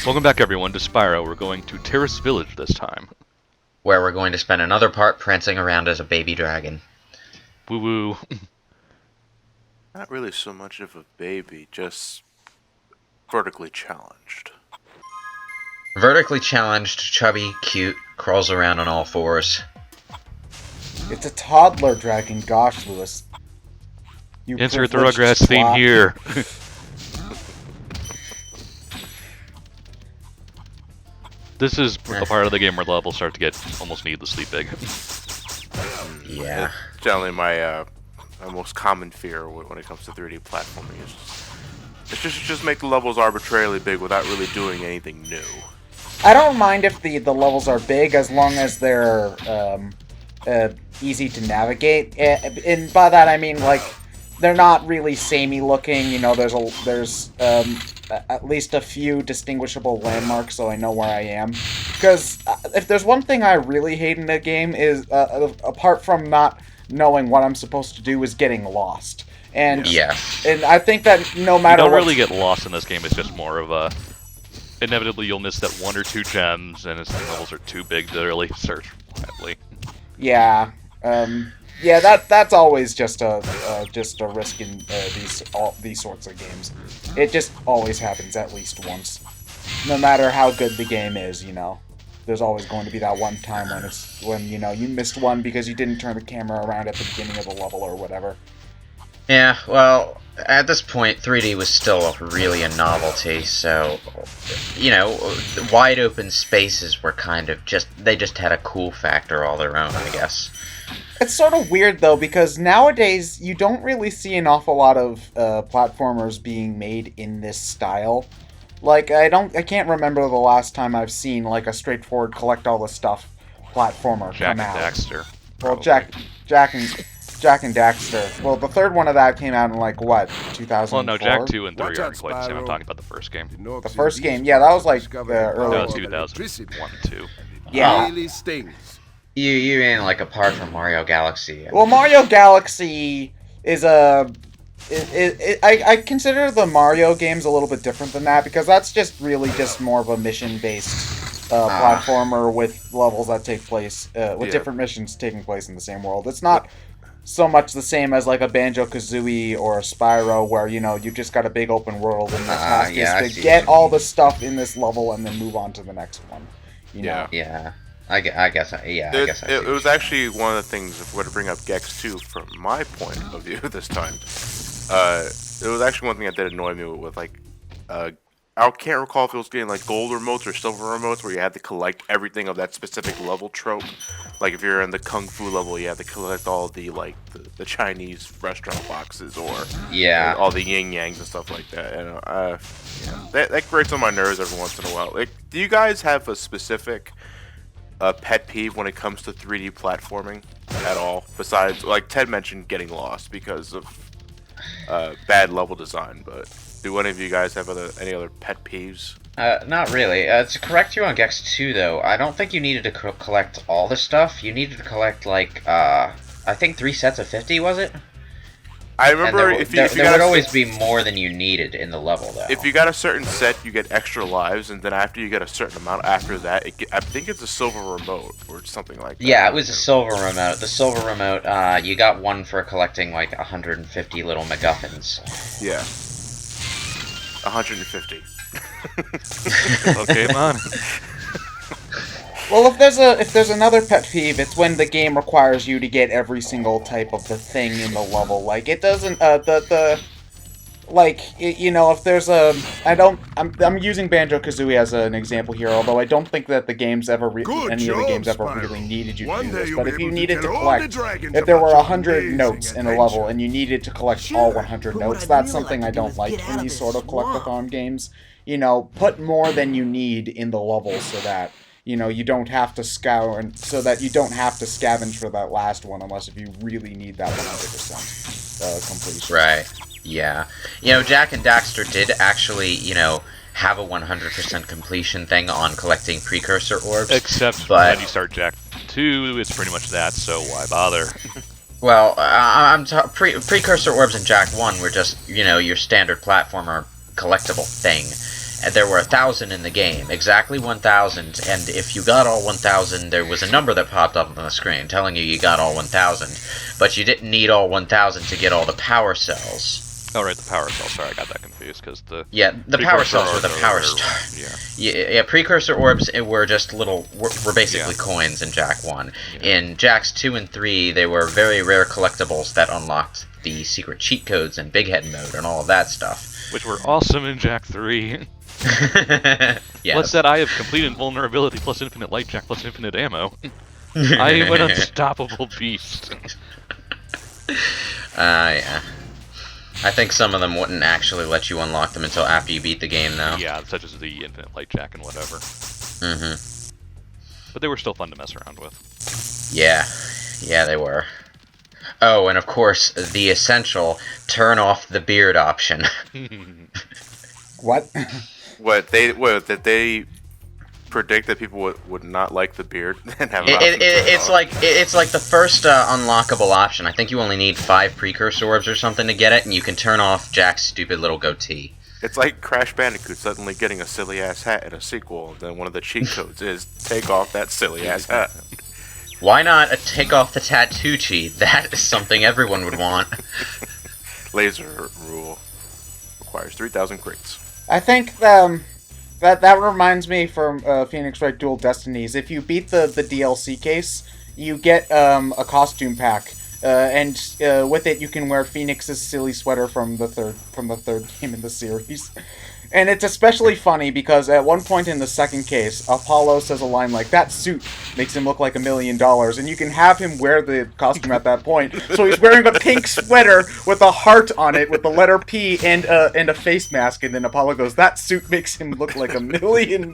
Welcome back, everyone, to Spyro. We're going to Terrace Village this time. Where we're going to spend another part prancing around as a baby dragon. Woo woo. Not really so much of a baby, just vertically challenged. Vertically challenged, chubby, cute, crawls around on all fours. It's a toddler dragon, gosh, Lewis. You Insert the privileged Rugrats theme twat. here. This is the part of the game where levels start to get almost needlessly big. Yeah. It's generally my most common fear when it comes to 3D platforming. It's just make the levels arbitrarily big without really doing anything new. I don't mind if the levels are big as long as they're easy to navigate. And by that I mean, like, they're not really samey looking. You know, there's at least a few distinguishable landmarks, so I know where I am. Because if there's one thing I really hate in a game is, apart from not knowing what I'm supposed to do, is getting lost. And Yeah. and I think that no You matter don't what, really get lost in this game. It's just more of a... Inevitably, you'll miss that one or two gems, and the levels are too big to really search quietly. yeah, yeah, that's always just a risk in these sorts of games. It just always happens at least once. No matter how good the game is, you know, there's always going to be that one time when you know you missed one because you didn't turn the camera around at the beginning of the level or whatever. Yeah, well, at this point, 3D was still really a novelty, so, you know, wide open spaces were kind of they just had a cool factor all their own, I guess. It's sort of weird, though, because nowadays you don't really see an awful lot of platformers being made in this style. Like, I can't remember the last time I've seen, like, a straightforward collect all the stuff platformer Jack come and out. Daxter. Well, probably. Jack and Daxter. Well, the third one of that came out in, like, what, 2004? Well, no, Jack 2 and 3 Watch aren't out, quite the same. I'm Spyro. talking about the first game. The first game, yeah, that was, like, the early... That was 2001 and 2. Yeah. Really stings. You mean, like, apart from Mario Galaxy. Well, Mario Galaxy is I consider the Mario games a little bit different than that, because that's just really just more of a mission-based platformer with levels that take place, with different missions taking place in the same world. It's not so much the same as, like, a Banjo-Kazooie or a Spyro, where, you know, you just got a big open world, and the task is to get all the stuff in this level and then move on to the next one. You know? Yeah. I guess It was actually one of the things, if we're to bring up Gex 2 from my point of view this time, it was actually one thing that did annoy me with, like, I can't recall if it was getting, like, gold remotes or silver remotes where you had to collect everything of that specific level trope. Like, if you're in the Kung Fu level, you had to collect all the, like, the Chinese restaurant boxes or all the yin-yangs and stuff like that. And, that grates on my nerves every once in a while. Like, do you guys have a specific pet peeve when it comes to 3D platforming at all? Besides, like Ted mentioned, getting lost because of bad level design, but do any of you guys have any other pet peeves? Not really. To correct you on Gex 2, though, I don't think you needed to collect all the stuff. You needed to collect, like, I think 3 sets of 50, was it? I remember there would always be more than you needed in the level, though. If you got a certain set, you get extra lives, and then after you get a certain amount after that, I think it's a silver remote or something like that. Yeah, it was a silver remote. The silver remote, you got one for collecting, like, 150 little MacGuffins. Yeah. 150. Okay, man. Well, if there's another pet peeve, it's when the game requires you to get every single type of the thing in the level. Like, it doesn't, you know, if there's I'm using Banjo-Kazooie as an example here, although I don't think that the games ever, any of the games ever really needed you to do this. But if you needed to collect, if there were 100 notes in a level and you needed to collect all 100 notes, that's something I don't like in these sort of collectathon games. You know, put more than you need in the level so that, you know, you don't have to scour, and so that you don't have to scavenge for that last one unless if you really need that 100% completion. Right. Yeah. You know, Jack and Daxter did actually, you know, have a 100% completion thing on collecting precursor orbs. Except when you start Jack 2, it's pretty much that, so why bother? Well, precursor orbs in Jack 1 were just, you know, your standard platformer collectible thing. And there were 1,000 in the game, exactly 1,000, and if you got all 1,000, there was a number that popped up on the screen telling you got all 1,000, but you didn't need all 1,000 to get all the power cells. Oh, right, the power cell. Sorry, I got that confused, because the... Yeah, the power cells were the power star. Yeah, precursor orbs were just were basically coins in Jak 1. Yeah. In Jaks 2 and 3, they were very rare collectibles that unlocked the secret cheat codes and Big Head mode and all of that stuff. Which were awesome in Jak 3. Yes. Plus that I have complete invulnerability plus infinite light jack plus infinite ammo. I am an unstoppable beast. Yeah. I think some of them wouldn't actually let you unlock them until after you beat the game, though. Yeah, such as the infinite light jack and whatever. Mm-hmm. But they were still fun to mess around with. Yeah. Yeah, they were. Oh, and of course, the essential turn off the beard option. What? Did they predict that people would not like the beard and have it's like the first unlockable option. I think you only need 5 precursor orbs or something to get it, and you can turn off Jack's stupid little goatee. It's like Crash Bandicoot suddenly getting a silly ass hat in a sequel, and then one of the cheat codes is take off that silly ass hat. Why not a take off the tattoo cheat? That is something everyone would want. Laser rule requires 3,000 crates. I think that reminds me from Phoenix Wright Dual Destinies. If you beat the DLC case, you get a costume pack, and with it you can wear Phoenix's silly sweater from the third game in the series. And it's especially funny because at one point in the second case, Apollo says a line like, "That suit makes him look like $1 million," and you can have him wear the costume at that point. So he's wearing a pink sweater with a heart on it with the letter P and a face mask, and then Apollo goes, "That suit makes him look like $1 million."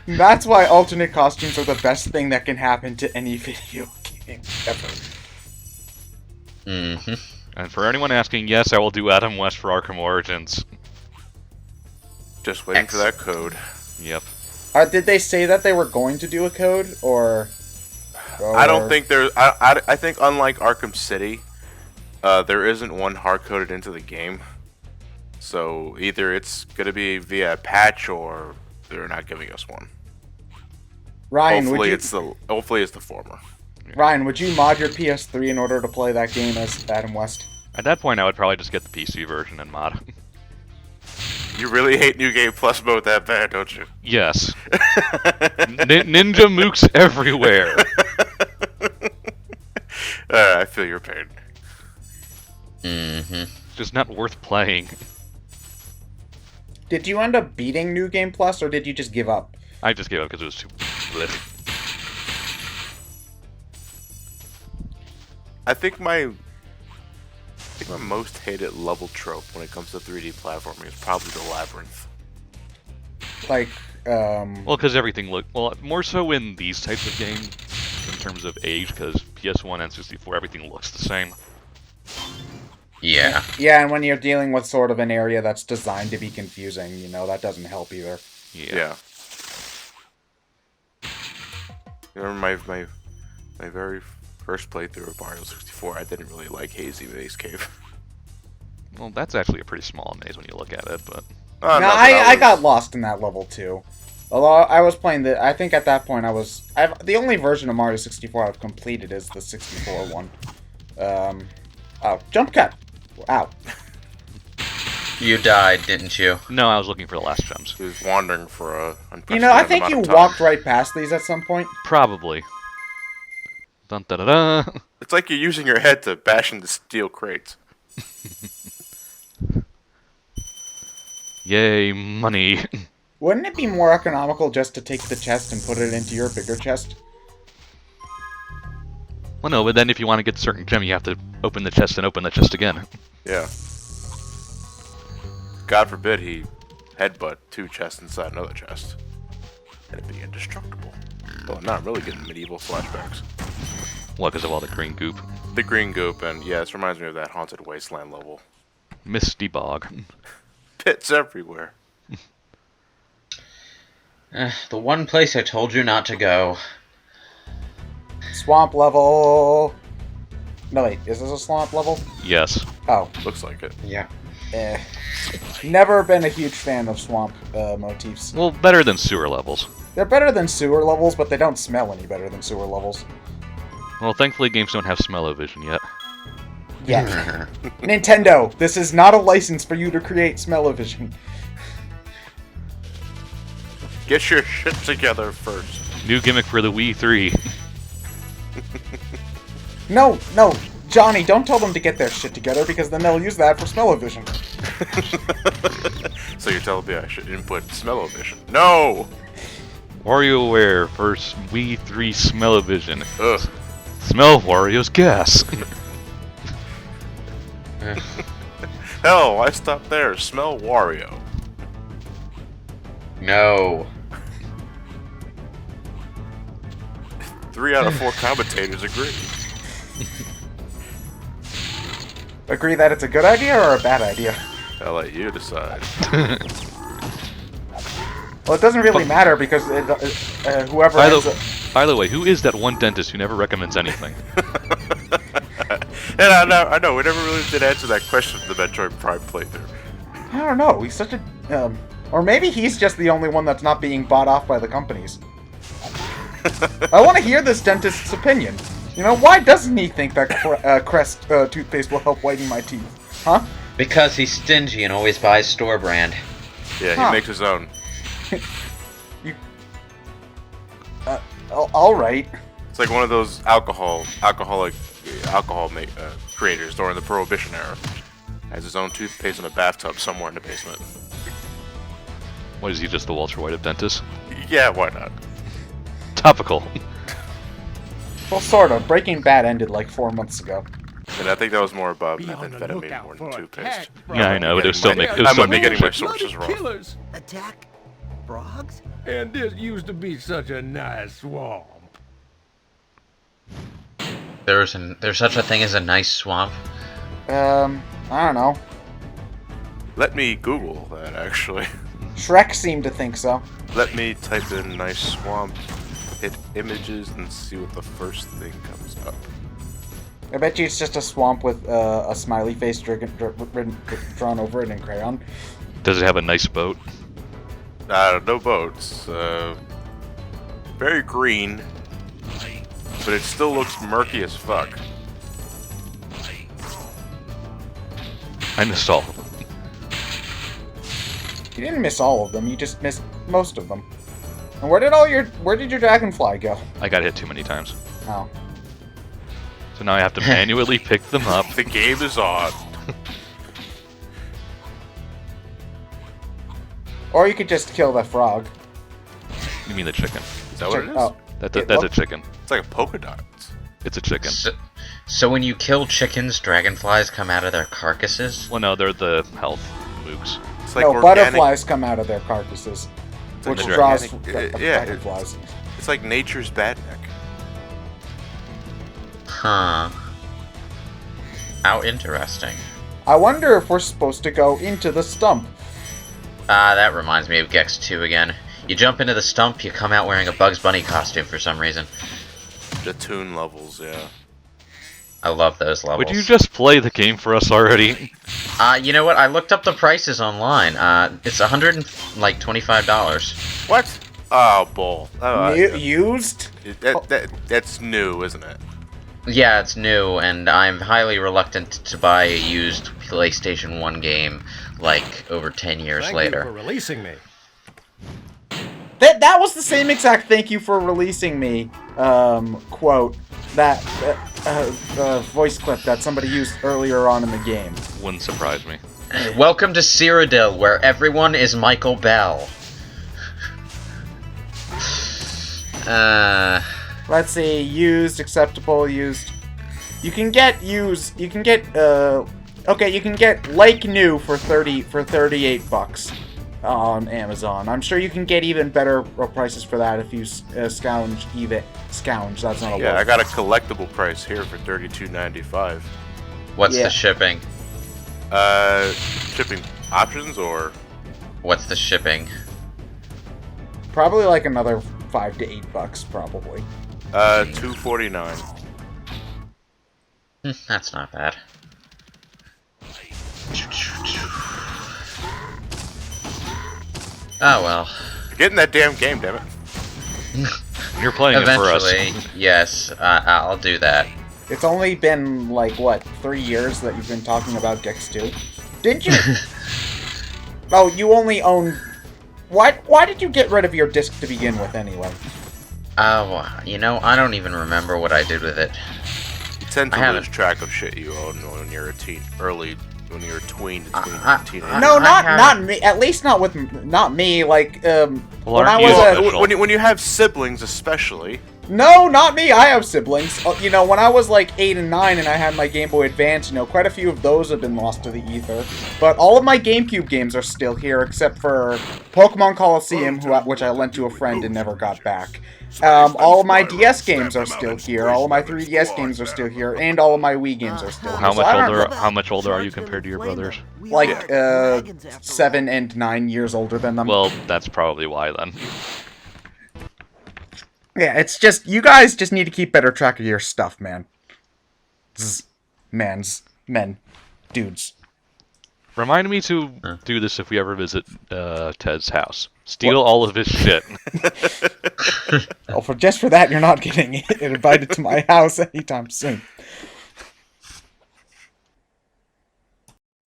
That's why alternate costumes are the best thing that can happen to any video game ever. Mm-hmm. And for anyone asking, yes, I will do Adam West for Arkham Origins. Just waiting for that code. Yep. Did they say that they were going to do a code, or... I don't think there's... I think unlike Arkham City, there isn't one hard-coded into the game. So either it's going to be via a patch, or they're not giving us one. Ryan, hopefully it's the former. Ryan, would you mod your PS3 in order to play that game as Adam West? At that point, I would probably just get the PC version and mod. You really hate New Game Plus mode that bad, don't you? Yes. Ninja mooks everywhere. I feel your pain. Mm-hmm. Just not worth playing. Did you end up beating New Game Plus, or did you just give up? I just gave up because it was too bleh. I think my most hated level trope when it comes to 3D platforming is probably the labyrinth. Like, Well, because everything more so in these types of games, in terms of age, because PS1 and 64, everything looks the same. Yeah. Yeah, and when you're dealing with sort of an area that's designed to be confusing, that doesn't help either. Yeah. You remember my very first playthrough of Mario 64, I didn't really like Hazy Maze Cave. Well, that's actually a pretty small maze when you look at it, but... I got lost in that level, too. Although I was playing I think at that point the only version of Mario 64 I've completed is the 64 one. Oh, jump cut! Ow. You died, didn't you? No, I was looking for the last gems. He was wandering for a... I think you walked right past these at some point. Probably. Dun, da, da, da. It's like you're using your head to bash into steel crates. Yay, money. Wouldn't it be more economical just to take the chest and put it into your bigger chest? Well, no, but then if you want to get a certain gem, you have to open the chest and open the chest again. Yeah. God forbid he headbutt 2 chests inside another chest. And it'd be indestructible. Well, now I'm really getting medieval flashbacks. What, because of all the green goop? The green goop, and yeah, this reminds me of that Haunted Wasteland level. Misty bog. Pits everywhere. The one place I told you not to go. Swamp level. No, wait, is this a swamp level? Yes. Oh. Looks like it. Yeah. Never been a huge fan of swamp motifs. Well, better than sewer levels. They're better than sewer levels, but they don't smell any better than sewer levels. Well, thankfully games don't have smell-o-vision yet. Yeah. Nintendo, this is not a license for you to create smell-o-vision. Get your shit together first. New gimmick for the Wii 3. No, Johnny, don't tell them to get their shit together, because then they'll use that for smell-o-vision. So you're telling me I should input smell-o-vision? No! WarioWare for Wii 3 smell-o-vision. Ugh. Smell Wario's gas. Hell, why stop there? Smell Wario. No. 3 out of 4 commentators agree. Agree that it's a good idea or a bad idea? I'll let you decide. Well, it doesn't really matter because whoever By the way, who is that one dentist who never recommends anything? And I know, we never really did answer that question in the Metroid Prime playthrough. I don't know, he's such a... or maybe he's just the only one that's not being bought off by the companies. I want to hear this dentist's opinion. You know, why doesn't he think that Crest toothpaste will help whiten my teeth? Huh? Because he's stingy and always buys store brand. Yeah, he Huh. makes his own. Alright. It's like one of those alcoholic creators during the Prohibition era. Has his own toothpaste in a bathtub somewhere in the basement. What is he, just the Walter White of dentists? Yeah, why not? Topical. Well, sort of. Breaking Bad ended like 4 months ago. And I think that was more about Be on the methamphetamine lookout more for than a toothpaste. cat Yeah, I know. It was still I making might be getting my shit. sources wrong. killers. Attack frogs? And this used to be such a nice swamp. There's such a thing as a nice swamp. I don't know. Let me Google that, actually. Shrek seemed to think so. Let me type in nice swamp, hit images, and see what the first thing comes up. I bet you it's just a swamp with a smiley face drawn over it in crayon. Does it have a nice boat? No boats. Very green, but it still looks murky as fuck. I missed all of them. You didn't miss all of them, you just missed most of them. And where did your dragonfly go? I got hit too many times. Oh. So now I have to manually pick them up. The game is on. Or you could just kill the frog. You mean the chicken? Is that what it is? Oh. That's a chicken. It's like a polka dot. It's a chicken. So when you kill chickens, dragonflies come out of their carcasses? Well, no, they're the health mooks. It's like No, organic. butterflies come out of their carcasses. It's like Which organic- draws yeah, dragonflies. It's like nature's badneck. Huh. How interesting. I wonder if we're supposed to go into the stump. That reminds me of Gex 2 again. You jump into the stump, you come out wearing a Bugs Bunny costume for some reason. The tune levels, yeah. I love those levels. Would you just play the game for us already? You know what? I looked up the prices online. It's $125. What? Oh, bull. Used? That's new, isn't it? Yeah, it's new, and I'm highly reluctant to buy a used PlayStation 1 game, like, over 10 years Thank later. you for releasing me. That was the same exact "thank you for releasing me" quote that voice clip that somebody used earlier on in the game. Wouldn't surprise me. Welcome to Cyrodiil, where everyone is Michael Bell. Let's see, used, acceptable, used. You can get used. You can get okay. You can get like new for 38 bucks on Amazon. I'm sure you can get even better prices for that if you scounge. Scounge. That's not a Yeah, word. I got a collectible price here for $32.95. What's Yeah. the shipping? Shipping options or What's the shipping? Probably like another $5 to $8, probably. $2.49. That's not bad. Oh well. Get in that damn game, damn it. You're playing it for us. Eventually, yes, I'll do that. It's only been, like, what, 3 years that you've been talking about Gex 2? Didn't you? Oh, you only own... Why did you get rid of your disc to begin with, anyway? You know, I don't even remember what I did with it. You tend I to haven't- lose track of shit you own when you're a teen, when you're a tween, teenager. No, I not me. At least not me. Like, when Well, I aren't was you a... official? when you have siblings, especially. No, not me. I have siblings. You know, when I was like 8 and 9 and I had my Game Boy Advance, you know, quite a few of those have been lost to the ether. But all of my GameCube games are still here, except for Pokemon Coliseum, which I lent to a friend and never got back. All of my DS games are still here. All of my 3DS games are still here, and all of my Wii games are still here. How So I don't much know, how much older are you compared to your brothers? like 7 and 9 years older than them. Well, that's probably why then. Yeah, it's just, you guys just need to keep better track of your stuff, man. Men. Dudes. Remind me to do this if we ever visit Ted's house. Steal all of his shit. Oh, just for that, you're not getting invited to my house anytime soon.